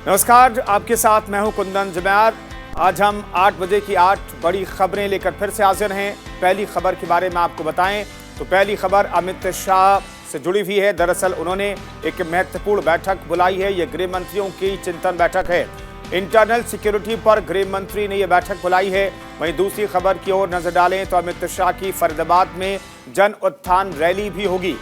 नमस्कार, आपके साथ मैं हूं कुंदन जमैर। आज हम 8 बजे की 8 बड़ी खबरें लेकर फिर से हाजिर हैं। पहली खबर के बारे में आपको बताएं तो पहली खबर अमित शाह से जुड़ी हुई है। दरअसल उन्होंने एक महत्वपूर्ण बैठक बुलाई है। ये गृह मंत्रियों की चिंतन बैठक है। इंटरनल सिक्योरिटी पर गृह मंत्री ने यह बैठक बुलाई है। वहीं दूसरी खबर की ओर नजर डालें तो अमित शाह की फरीदाबाद में जन उत्थान रैली भी होगी।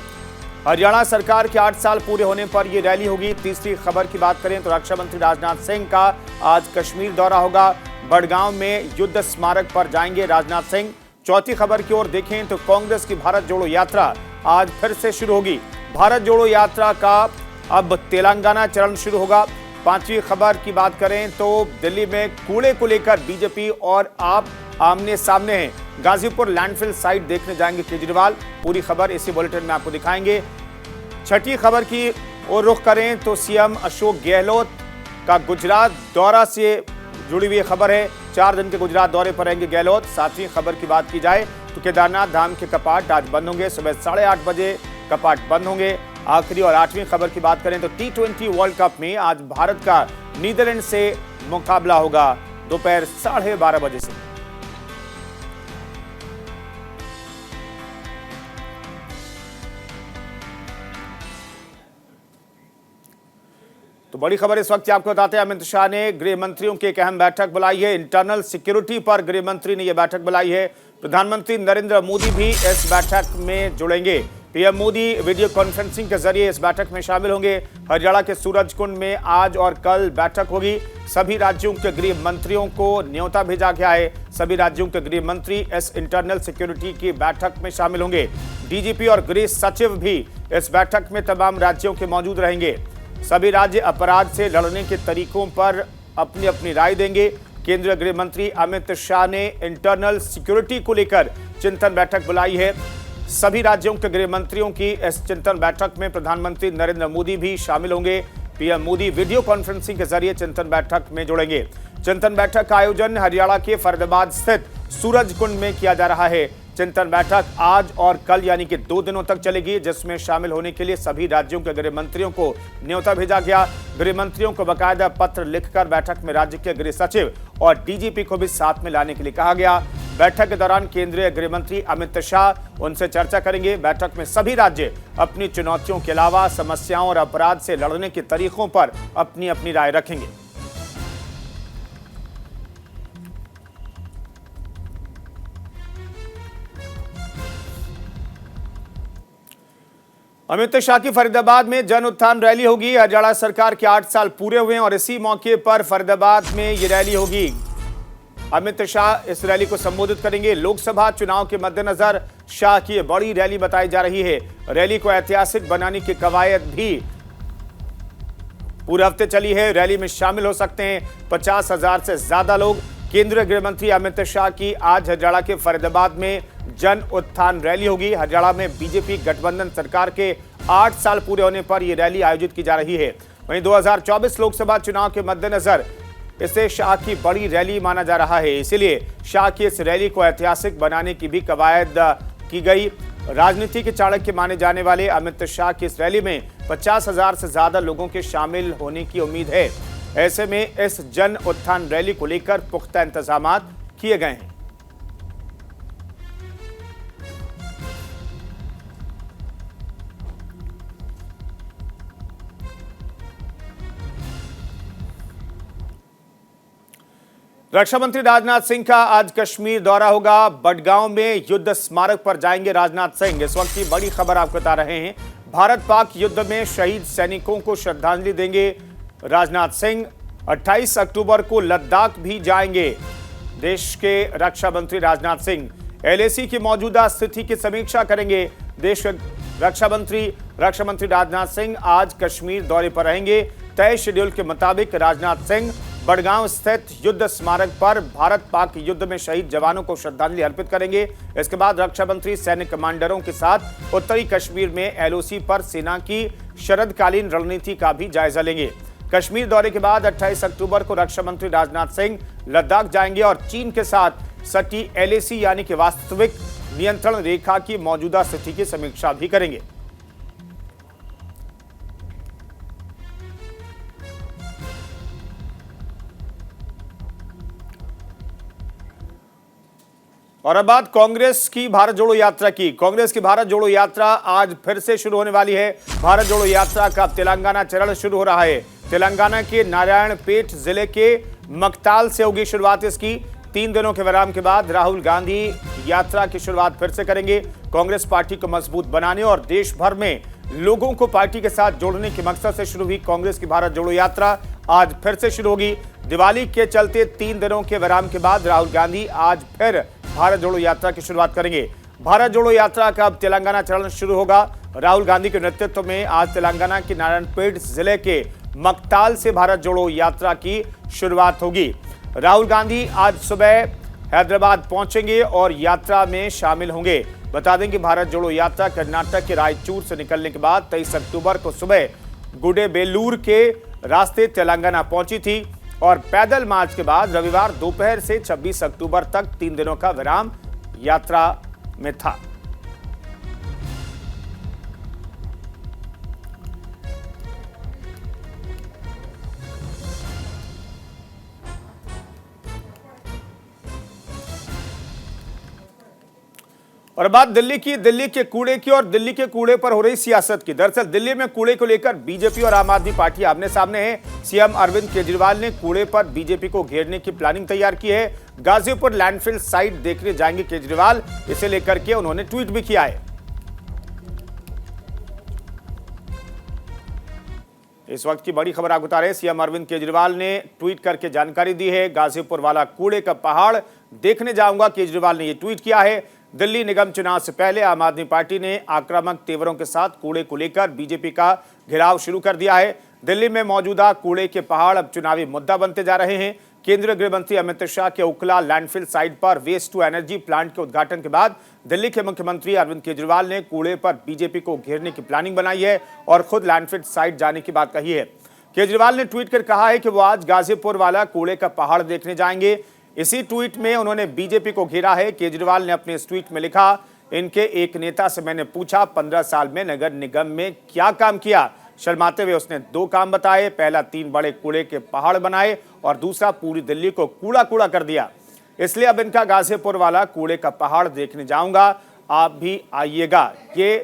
हरियाणा सरकार के 8 साल पूरे होने पर यह रैली होगी। तीसरी खबर की बात करें तो रक्षा मंत्री राजनाथ सिंह का आज कश्मीर दौरा होगा। बड़गांव में युद्ध स्मारक पर जाएंगे राजनाथ सिंह। चौथी खबर की ओर देखें तो कांग्रेस की भारत जोड़ो यात्रा आज फिर से शुरू होगी। भारत जोड़ो यात्रा का अब तेलंगाना चरण शुरू होगा। पांचवी खबर की बात करें तो दिल्ली में कूड़े को लेकर बीजेपी और आप आमने सामने हैं। गाजीपुर लैंडफिल साइट देखने जाएंगे केजरीवाल। पूरी खबर इसी बुलेटिन में आपको दिखाएंगे। छठी खबर की ओर रुख करें तो सीएम अशोक गहलोत का गुजरात दौरा से जुड़ी हुई खबर है। 4 दिन के गुजरात दौरे पर रहेंगे गहलोत। सातवीं खबर की बात की जाए तो केदारनाथ धाम के कपाट आज बंद होंगे। सुबह 8:30 बजे कपाट बंद होंगे। आखिरी और 8वीं खबर की बात करें तो T20 वर्ल्ड कप में आज भारत का नीदरलैंड से मुकाबला होगा दोपहर 12:30 बजे से। तो बड़ी खबर इस वक्त आपको बताते हैं। अमित शाह ने गृह मंत्रियों की एक अहम बैठक बुलाई है। इंटरनल सिक्योरिटी पर गृह मंत्री ने यह बैठक बुलाई है। प्रधानमंत्री नरेंद्र मोदी भी इस बैठक में जुड़ेंगे। पीएम मोदी वीडियो कॉन्फ्रेंसिंग के जरिए इस बैठक में शामिल होंगे। हरियाणा के सूरजकुंड में आज और कल बैठक होगी। सभी राज्यों के गृह मंत्रियों को न्योता भेजा गया है। सभी राज्यों के गृह मंत्री इस इंटरनल सिक्योरिटी की बैठक में शामिल होंगे। डीजीपी और गृह सचिव भी इस बैठक में तमाम राज्यों के मौजूद रहेंगे। सभी राज्य अपराध से लड़ने के तरीकों पर अपनी अपनी राय देंगे। केंद्रीय गृह मंत्री अमित शाह ने इंटरनल सिक्योरिटी को लेकर चिंतन बैठक बुलाई है। सभी राज्यों के गृह मंत्रियों की इस चिंतन बैठक में प्रधानमंत्री नरेंद्र मोदी भी शामिल होंगे। पीएम मोदी वीडियो कॉन्फ्रेंसिंग के जरिए चिंतन बैठक में जुड़ेंगे। चिंतन बैठक का आयोजन हरियाणा के फरीदाबाद स्थित सूरजकुंड में किया जा रहा है। चिंतन बैठक आज और कल यानी कि 2 दिनों तक चलेगी, जिसमें शामिल होने के लिए सभी राज्यों के गृह मंत्रियों को न्योता भेजा गया। गृह मंत्रियों को बाकायदा पत्र लिखकर बैठक में राज्य के गृह सचिव और डीजीपी को भी साथ में लाने के लिए कहा गया। बैठक के दौरान केंद्रीय गृह मंत्री अमित शाह उनसे चर्चा करेंगे। बैठक में सभी राज्य अपनी चुनौतियों के अलावा समस्याओं और अपराध से लड़ने के तरीकों पर अपनी अपनी राय रखेंगे। अमित शाह की फरीदाबाद में जन उत्थान रैली होगी। हरियाणा सरकार के 8 साल पूरे हुए हैं और इसी मौके पर फरीदाबाद में यह रैली होगी। अमित शाह इस रैली को संबोधित करेंगे। लोकसभा चुनाव के मद्देनजर शाह की बड़ी रैली बताई जा रही है। रैली को ऐतिहासिक बनाने की कवायद भी पूरे हफ्ते चली है। रैली में शामिल हो सकते हैं 50,000 से ज्यादा लोग। केंद्रीय गृह मंत्री अमित शाह की आज हरियाणा के फरीदाबाद में जन उत्थान रैली होगी। हरियाणा में बीजेपी गठबंधन सरकार के 8 साल पूरे होने पर यह रैली आयोजित की जा रही है। वहीं 2024 लोकसभा चुनाव के मद्देनजर इसे शाह की बड़ी रैली माना जा रहा है। इसलिए शाह की इस रैली को ऐतिहासिक बनाने की भी कवायद की गई। राजनीति के चाणक्य माने जाने वाले अमित शाह की इस रैली में 50,000 से ज्यादा लोगों के शामिल होने की उम्मीद है। ऐसे में इस जन उत्थान रैली को लेकर पुख्ता इंतजाम किए गए हैं। रक्षा मंत्री राजनाथ सिंह का आज कश्मीर दौरा होगा। बड़गांव में युद्ध स्मारक पर जाएंगे राजनाथ सिंह। इस वक्त की बड़ी खबर आपको बता रहे हैं। भारत पाक युद्ध में शहीद सैनिकों को श्रद्धांजलि देंगे राजनाथ सिंह। 28 अक्टूबर को लद्दाख भी जाएंगे देश के रक्षा मंत्री राजनाथ सिंह। LAC की मौजूदा स्थिति की समीक्षा करेंगे। देश के रक्षा मंत्री राजनाथ सिंह आज कश्मीर दौरे पर रहेंगे। तय शेड्यूल के मुताबिक राजनाथ सिंह बड़गांव स्थित युद्ध स्मारक पर भारत पाक युद्ध में शहीद जवानों को श्रद्धांजलि अर्पित करेंगे। इसके बाद रक्षा मंत्री सैन्य कमांडरों के साथ उत्तरी कश्मीर में LOC पर सेना की शरदकालीन रणनीति का भी जायजा लेंगे। कश्मीर दौरे के बाद 28 अक्टूबर को रक्षा मंत्री राजनाथ सिंह लद्दाख जाएंगे और चीन के साथ सटी LAC यानी कि वास्तविक नियंत्रण रेखा की मौजूदा स्थिति की समीक्षा भी करेंगे। और अब बात कांग्रेस की भारत जोड़ो यात्रा की। कांग्रेस की भारत जोड़ो यात्रा आज फिर से शुरू होने वाली है। भारत जोड़ो यात्रा का तेलंगाना चरण शुरू हो रहा है। तेलंगाना के नारायणपेट जिले के मकताल से होगी शुरुआत इसकी। 3 दिनों के विराम के बाद राहुल गांधी यात्रा की शुरुआत फिर से करेंगे। कांग्रेस पार्टी को मजबूत बनाने और देश भर में लोगों को पार्टी के साथ जोड़ने के मकसद से शुरू हुई कांग्रेस की भारत जोड़ो यात्रा आज फिर से शुरू होगी। दिवाली के चलते 3 दिनों के विराम के बाद राहुल गांधी आज फिर भारत जोड़ो यात्रा की शुरुआत करेंगे। भारत जोड़ो यात्रा का अब तेलंगाना चरण शुरू होगा। राहुल गांधी के नेतृत्व में आज तेलंगाना के नारायणपेट जिले के मकताल से भारत जोड़ो यात्रा की शुरुआत होगी। राहुल गांधी आज सुबह हैदराबाद पहुंचेंगे और यात्रा में शामिल होंगे। बता दें कि भारत जोड़ो यात्रा कर्नाटक के रायचूर से निकलने के बाद 23 अक्टूबर को सुबह गुडेबेलूर के रास्ते तेलंगाना पहुंची थी और पैदल मार्च के बाद रविवार दोपहर से 26 अक्टूबर तक 3 दिनों का विराम यात्रा में था। और बात दिल्ली के कूड़े की और दिल्ली के कूड़े पर हो रही सियासत की। दरअसल दिल्ली में कूड़े को लेकर बीजेपी और आम आदमी पार्टी आमने सामने है। सीएम अरविंद केजरीवाल ने कूड़े पर बीजेपी को घेरने की प्लानिंग तैयार की है। गाजीपुर लैंडफिल साइट देखने जाएंगे केजरीवाल, इसे लेकर के उन्होंने ट्वीट भी किया है। इस वक्त की बड़ी खबर आपको बता रहे हैं। सीएम अरविंद केजरीवाल ने ट्वीट करके जानकारी दी है। गाजीपुर वाला कूड़े का पहाड़ देखने जाऊंगा, केजरीवाल ने यह ट्वीट किया है। दिल्ली निगम चुनाव से पहले आम आदमी पार्टी ने आक्रामक तेवरों के साथ कूड़े को लेकर बीजेपी का घेराव शुरू कर दिया है। दिल्ली में मौजूदा कूड़े के पहाड़ अब चुनावी मुद्दा बनते जा रहे हैं। केंद्रीय गृह मंत्री अमित शाह के उकला लैंडफिल साइट पर वेस्ट टू एनर्जी प्लांट के उद्घाटन के बाद दिल्ली के मुख्यमंत्री अरविंद केजरीवाल ने कूड़े पर बीजेपी को घेरने की प्लानिंग बनाई है और खुद लैंडफिल साइट जाने की बात कही है। केजरीवाल ने ट्वीट कर कहा है कि वो आज गाजीपुर वाला कूड़े का पहाड़ देखने जाएंगे। इसी ट्वीट में उन्होंने बीजेपी को घेरा है। केजरीवाल ने अपने इस ट्वीट में लिखा, इनके एक नेता से मैंने पूछा 15 साल में नगर निगम में क्या काम किया। शर्माते हुए उसने 2 काम बताए। पहला 3 बड़े कूड़े के पहाड़ बनाए और दूसरा पूरी दिल्ली को कूड़ा कूड़ा कर दिया। इसलिए अब इनका गाजीपुर वाला कूड़े का पहाड़ देखने जाऊंगा, आप भी आइएगा। ये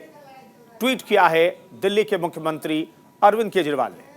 ट्वीट किया है दिल्ली के मुख्यमंत्री अरविंद केजरीवाल ने।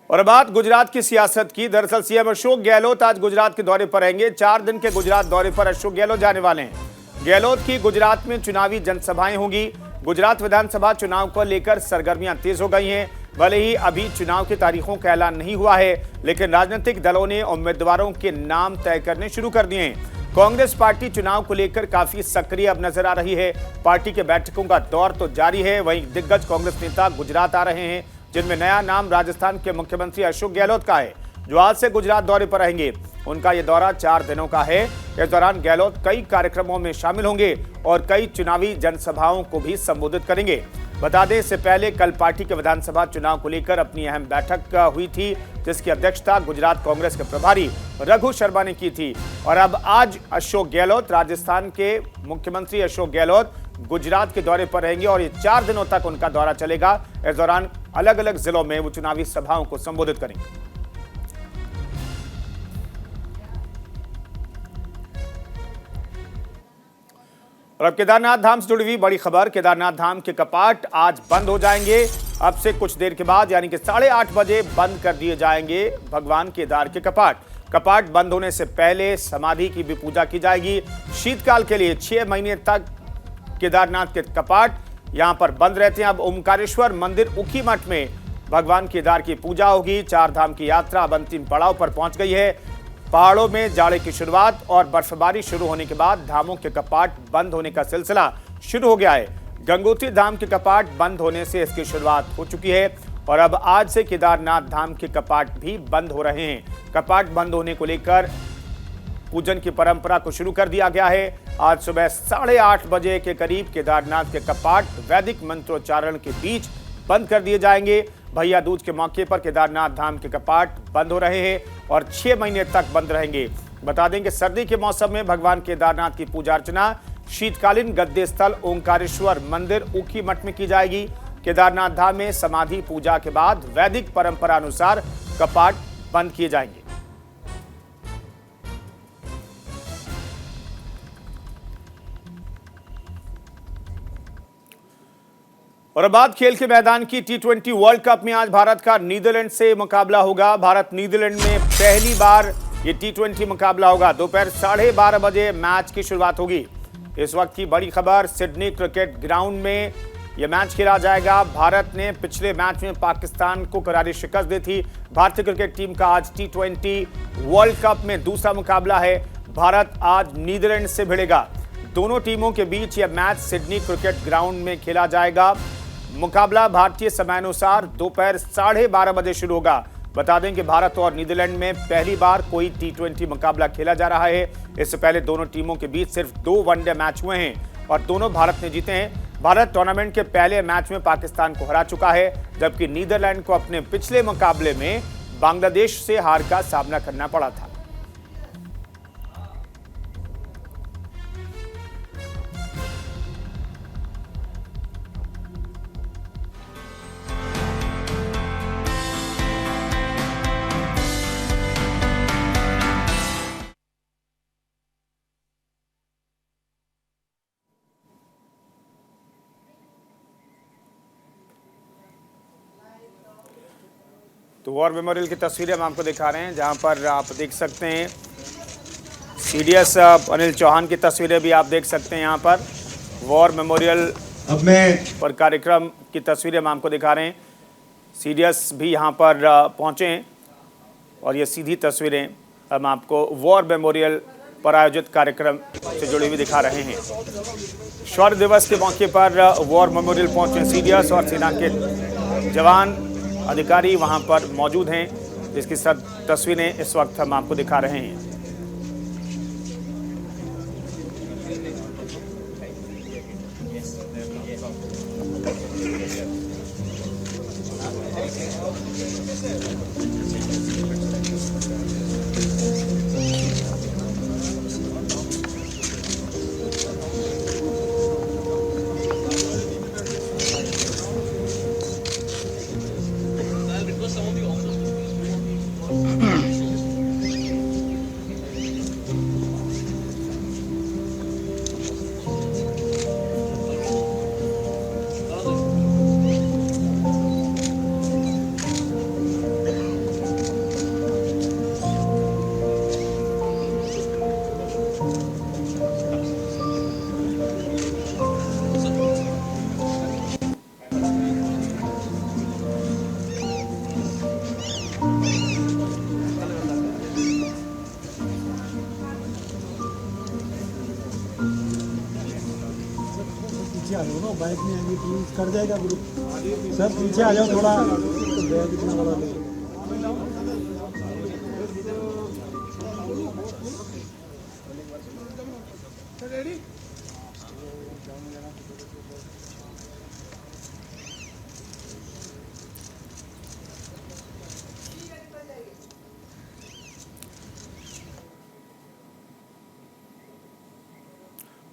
और बात गुजरात की सियासत की। दरअसल सीएम अशोक गहलोत आज गुजरात के दौरे पर रहेंगे। 4 दिन के गुजरात दौरे पर अशोक गहलोत जाने वाले हैं। गहलोत की गुजरात में चुनावी जनसभाएं होंगी। गुजरात विधानसभा चुनाव को लेकर सरगर्मियां तेज हो गई हैं। भले ही अभी चुनाव की तारीखों का ऐलान नहीं हुआ है, लेकिन राजनीतिक दलों ने उम्मीदवारों के नाम तय करने शुरू कर दिए हैं। कांग्रेस पार्टी चुनाव को लेकर काफी सक्रिय अब नजर आ रही है। पार्टी के बैठकों का दौर तो जारी है, वहीं दिग्गज कांग्रेस नेता गुजरात आ रहे हैं, जिनमें नया नाम राजस्थान के मुख्यमंत्री अशोक गहलोत का है, जो आज से गुजरात दौरे पर रहेंगे। उनका यह दौरा 4 दिनों का है। इस दौरान गहलोत कई कार्यक्रमों में शामिल होंगे और कई चुनावी जनसभाओं को भी संबोधित करेंगे। बता दें, इससे पहले कल पार्टी के विधानसभा चुनाव को लेकर अपनी अहम बैठक हुई थी, जिसकी अध्यक्षता गुजरात कांग्रेस के प्रभारी रघु शर्मा ने की थी। और अब आज अशोक गहलोत, राजस्थान के मुख्यमंत्री अशोक गहलोत गुजरात के दौरे पर रहेंगे और ये 4 दिनों तक उनका दौरा चलेगा। इस दौरान अलग अलग जिलों में वो चुनावी सभाओं को संबोधित करेंगे। और अब केदारनाथ धाम से जुड़ी हुई बड़ी खबर। केदारनाथ धाम के कपाट आज बंद हो जाएंगे। अब से कुछ देर के बाद यानी कि 8:30 बजे बंद कर दिए जाएंगे भगवान केदार के कपाट। कपाट बंद होने से पहले समाधि की भी पूजा की जाएगी। शीतकाल के लिए 6 महीने तक केदारनाथ के कपाट यहां पर बंद रहते हैं। अब ओमकारेश्वर मंदिर उखी मठ में भगवान केदार की पूजा होगी। 4 धाम की यात्रा अब अंतिम पड़ाव पर पहुंच गई है। पहाड़ों में जाड़े की शुरुआत और बर्फबारी शुरू होने के बाद धामों के कपाट बंद होने का सिलसिला शुरू हो गया है। गंगोत्री धाम के कपाट बंद होने से इसकी शुरुआत हो चुकी है और अब आज से केदारनाथ धाम के कपाट भी बंद हो रहे हैं। कपाट बंद होने को लेकर पूजन की परंपरा को शुरू कर दिया गया है। आज सुबह 8:30 बजे के करीब केदारनाथ के कपाट वैदिक मंत्रोच्चारण के बीच बंद कर दिए जाएंगे। भैया दूज के मौके पर केदारनाथ धाम के कपाट बंद हो रहे हैं और 6 महीने तक बंद रहेंगे। बता दें कि सर्दी के मौसम में भगवान केदारनाथ की पूजा अर्चना शीतकालीन गद्दे स्थल ओंकारेश्वर मंदिर ऊखी मठ में की जाएगी। केदारनाथ धाम में समाधि पूजा के बाद वैदिक परंपरा अनुसार कपाट बंद किए जाएंगे। और अब बात खेल के मैदान की। T20 वर्ल्ड कप में आज भारत का नीदरलैंड से मुकाबला होगा। भारत नीदरलैंड में पहली बार ये T20 मुकाबला होगा। दोपहर 12:30 बजे मैच की शुरुआत होगी। इस वक्त की बड़ी खबर, सिडनी क्रिकेट ग्राउंड में यह मैच खेला जाएगा। भारत ने पिछले मैच में पाकिस्तान को करारी शिकस्त दी थी। भारतीय क्रिकेट टीम का आज T20 वर्ल्ड कप में दूसरा मुकाबला है। भारत आज नीदरलैंड से भिड़ेगा। दोनों टीमों के बीच यह मैच सिडनी क्रिकेट ग्राउंड में खेला जाएगा। मुकाबला भारतीय समयानुसार दोपहर 12:30 बजे शुरू होगा। बता दें कि भारत और नीदरलैंड में पहली बार कोई T20 मुकाबला खेला जा रहा है। इससे पहले दोनों टीमों के बीच सिर्फ 2 वनडे मैच हुए हैं और दोनों भारत ने जीते हैं। भारत टूर्नामेंट के पहले मैच में पाकिस्तान को हरा चुका है, जबकि नीदरलैंड को अपने पिछले मुकाबले में बांग्लादेश से हार का सामना करना पड़ा था। तो वॉर मेमोरियल की तस्वीरें हम आपको दिखा रहे हैं, जहां पर आप देख सकते हैं सीडीएस अनिल चौहान की तस्वीरें भी आप देख सकते हैं। यहां पर वॉर मेमोरियल पर कार्यक्रम की तस्वीरें हम आपको दिखा रहे हैं। सीडीएस भी यहां पर पहुंचे हैं और ये सीधी तस्वीरें हम आपको वॉर मेमोरियल पर आयोजित कार्यक्रम से जुड़ी हुई दिखा रहे हैं। शौर्य दिवस के मौके पर वॉर मेमोरियल पहुंचे सीडीएस और सेना के जवान अधिकारी वहां पर मौजूद हैं, जिसकी सब तस्वीरें इस वक्त हम आपको दिखा रहे हैं। पीछे आ जाओ ना, बाइक में आगे प्लीज कर जाएगा ग्रुप। सर पीछे आ जाओ थोड़ा, बैग इतना बड़ा नहीं।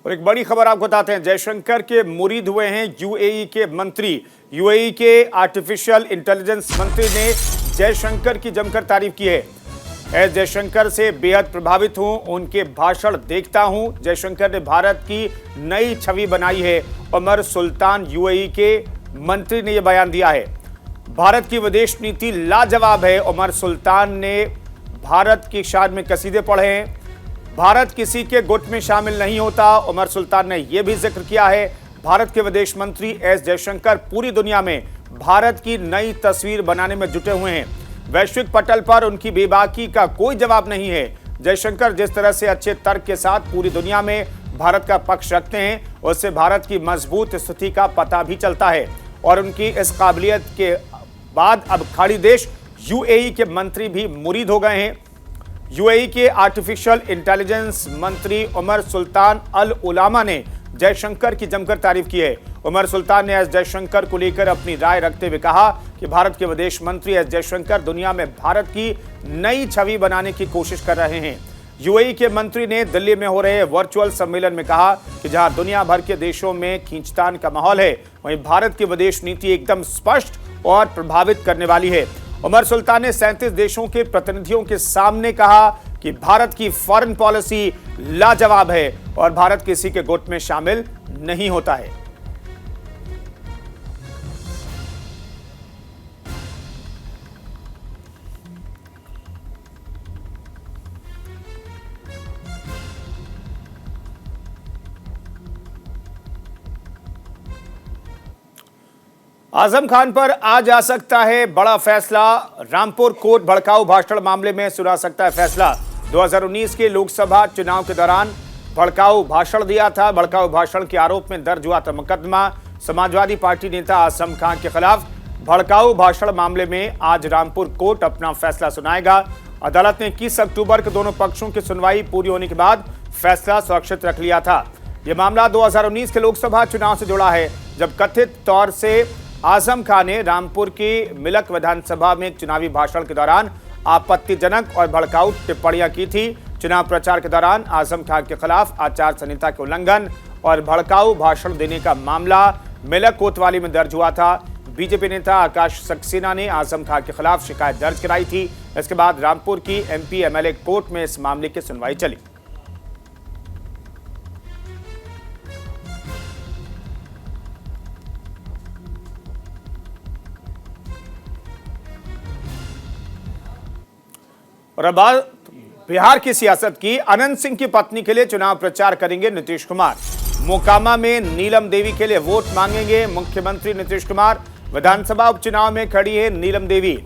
और एक बड़ी खबर आपको बताते हैं, जयशंकर के मुरीद हुए हैं यूएई के मंत्री। यूएई के आर्टिफिशियल इंटेलिजेंस मंत्री ने जयशंकर की जमकर तारीफ की है। एस जयशंकर से बेहद प्रभावित हूं, उनके भाषण देखता हूं। जयशंकर ने भारत की नई छवि बनाई है। उमर सुल्तान यूएई के मंत्री ने यह बयान दिया है। भारत की विदेश नीति लाजवाब है। उमर सुल्तान ने भारत की शान में कसीदे पढ़े हैं। भारत किसी के गुट में शामिल नहीं होता। उमर सुल्तान ने यह भी जिक्र किया है। भारत के विदेश मंत्री एस जयशंकर पूरी दुनिया में भारत की नई तस्वीर बनाने में जुटे हुए हैं। वैश्विक पटल पर उनकी बेबाकी का कोई जवाब नहीं है। जयशंकर जिस तरह से अच्छे तर्क के साथ पूरी दुनिया में भारत का पक्ष रखते हैं, उससे भारत की मजबूत स्थिति का पता भी चलता है। और उनकी इस काबिलियत के बाद अब खाड़ी देश यूएई के मंत्री भी मुरीद हो गए हैं। यूएई के आर्टिफिशियल इंटेलिजेंस मंत्री उमर सुल्तान अल उलामा ने जयशंकर की जमकर तारीफ की है। उमर सुल्तान ने एस जयशंकर को लेकर अपनी राय रखते हुए कहा कि भारत के विदेश मंत्री एस जयशंकर दुनिया में भारत की नई छवि बनाने की कोशिश कर रहे हैं। यूएई के मंत्री ने दिल्ली में हो रहे वर्चुअल सम्मेलन में कहा कि जहां दुनिया भर के देशों में खींचतान का माहौल है, वहीं भारत की विदेश नीति एकदम स्पष्ट और प्रभावित करने वाली है। उमर सुल्तान ने 37 देशों के प्रतिनिधियों के सामने कहा कि भारत की फॉरेन पॉलिसी लाजवाब है और भारत किसी के गुट में शामिल नहीं होता है। आजम खान पर आज आ सकता है बड़ा फैसला। रामपुर कोर्ट भड़काऊ भाषण मामले में सुना सकता है फैसला। 2019 के लोकसभा चुनाव के दौरान भड़काऊ भाषण दिया था। भड़काऊ भाषण के आरोप में दर्ज हुआ था मुकदमा। समाजवादी पार्टी नेता आजम खान के खिलाफ भड़काऊ भाषण मामले में आज रामपुर कोर्ट अपना फैसला सुनाएगा। अदालत ने 21 अक्टूबर को दोनों पक्षों की सुनवाई पूरी होने के बाद फैसला सुरक्षित रख लिया था। यह मामला 2019 के लोकसभा चुनाव से जुड़ा है, जब कथित तौर से आजम खान ने रामपुर की मिलक विधानसभा में चुनावी भाषण के दौरान आपत्तिजनक और भड़काऊ टिप्पणियां की थी। चुनाव प्रचार के दौरान आजम खान के खिलाफ आचार संहिता के उल्लंघन और भड़काऊ भाषण देने का मामला मिलक कोतवाली में दर्ज हुआ था। बीजेपी नेता आकाश सक्सेना ने आजम खान के खिलाफ शिकायत दर्ज कराई थी। इसके बाद रामपुर की एमपी एमएलए कोर्ट में इस मामले की सुनवाई चली। और अब बात बिहार की सियासत की। अनंत सिंह की पत्नी के लिए चुनाव प्रचार करेंगे नीतीश कुमार। मोकामा में नीलम देवी के लिए वोट मांगेंगे मुख्यमंत्री नीतीश कुमार। विधानसभा उपचुनाव में खड़ी है नीलम देवी।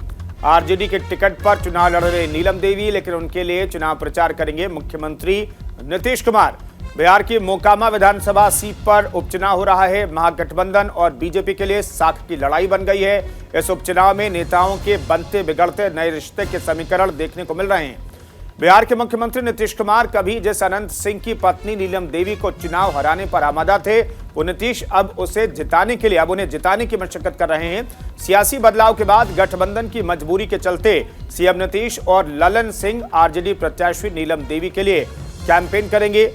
आरजेडी के टिकट पर चुनाव लड़ रहे नीलम देवी, लेकिन उनके लिए चुनाव प्रचार करेंगे मुख्यमंत्री नीतीश कुमार। बिहार की मोकामा विधानसभा सीट पर उपचुनाव हो रहा है। महागठबंधन और बीजेपी के लिए साख की लड़ाई बन गई है। इस उपचुनाव में नेताओं के बनते बिगड़ते नए रिश्ते के समीकरण देखने को मिल रहे हैं। बिहार के मुख्यमंत्री नीतीश कुमार कभी जिस अनंत सिंह की पत्नी नीलम देवी को चुनाव हराने पर आमादा थे, वो नीतीश अब उन्हें जिताने की मशक्कत कर रहे हैं। सियासी बदलाव के बाद गठबंधन की मजबूरी के चलते सीएम नीतीश और ललन सिंह आरजेडी प्रत्याशी नीलम देवी के लिए कैंपेन करेंगे।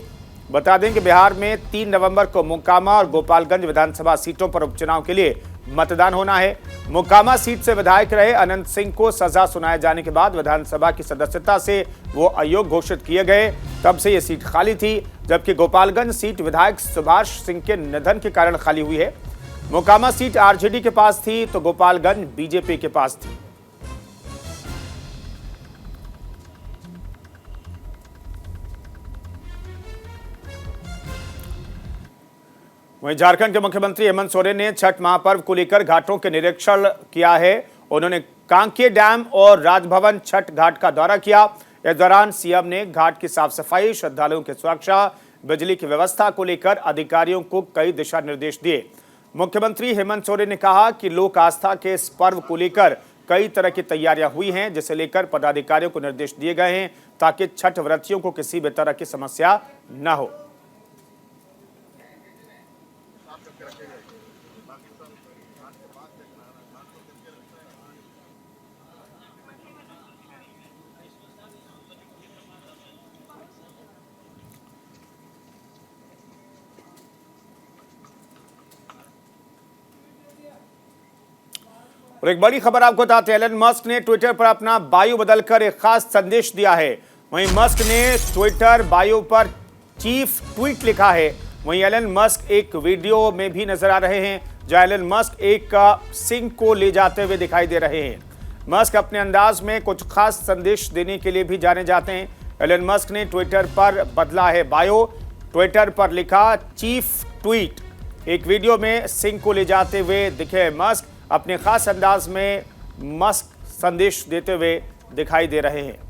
बता दें कि बिहार में 3 नवंबर को मोकामा और गोपालगंज विधानसभा सीटों पर उपचुनाव के लिए मतदान होना है। मोकामा सीट से विधायक रहे अनंत सिंह को सजा सुनाए जाने के बाद विधानसभा की सदस्यता से वो अयोग्य घोषित किए गए। तब से ये सीट खाली थी, जबकि गोपालगंज सीट विधायक सुभाष सिंह के निधन के कारण खाली हुई है। मोकामा सीट आरजेडी के पास थी तो गोपालगंज बीजेपी के पास थी। वहीं झारखंड के मुख्यमंत्री हेमंत सोरेन ने छठ महापर्व को लेकर घाटों के निरीक्षण किया है। उन्होंने कांके डैम और राजभवन छठ घाट का दौरा किया। इस दौरान सीएम ने घाट की साफ सफाई, श्रद्धालुओं की सुरक्षा, बिजली की व्यवस्था को लेकर अधिकारियों को कई दिशा निर्देश दिए। मुख्यमंत्री हेमंत सोरेन ने कहा कि लोक आस्था के इस पर्व को लेकर कई तरह की तैयारियां हुई हैं, जिसे लेकर पदाधिकारियों को निर्देश दिए गए हैं ताकि छठ व्रतियों को किसी भी तरह की समस्या न हो। और एक बड़ी खबर आपको बताते हैं, एलन मस्क ने ट्विटर पर अपना बायो बदलकर एक खास संदेश दिया है। वहीं मस्क ने ट्विटर बायो पर चीफ ट्वीट लिखा है। वहीं एलन मस्क एक वीडियो में भी नजर आ रहे हैं, जहां एलन मस्क एक सिंह को ले जाते हुए दिखाई दे रहे हैं। मस्क अपने अंदाज में कुछ खास संदेश देने के लिए भी जाने जाते हैं। एलन मस्क ने ट्विटर पर बदला है बायो। ट्विटर पर लिखा चीफ ट्वीट। एक वीडियो में सिंह को ले जाते हुए दिखे मस्क अपने खास अंदाज में मस्क संदेश देते हुए दिखाई दे रहे हैं।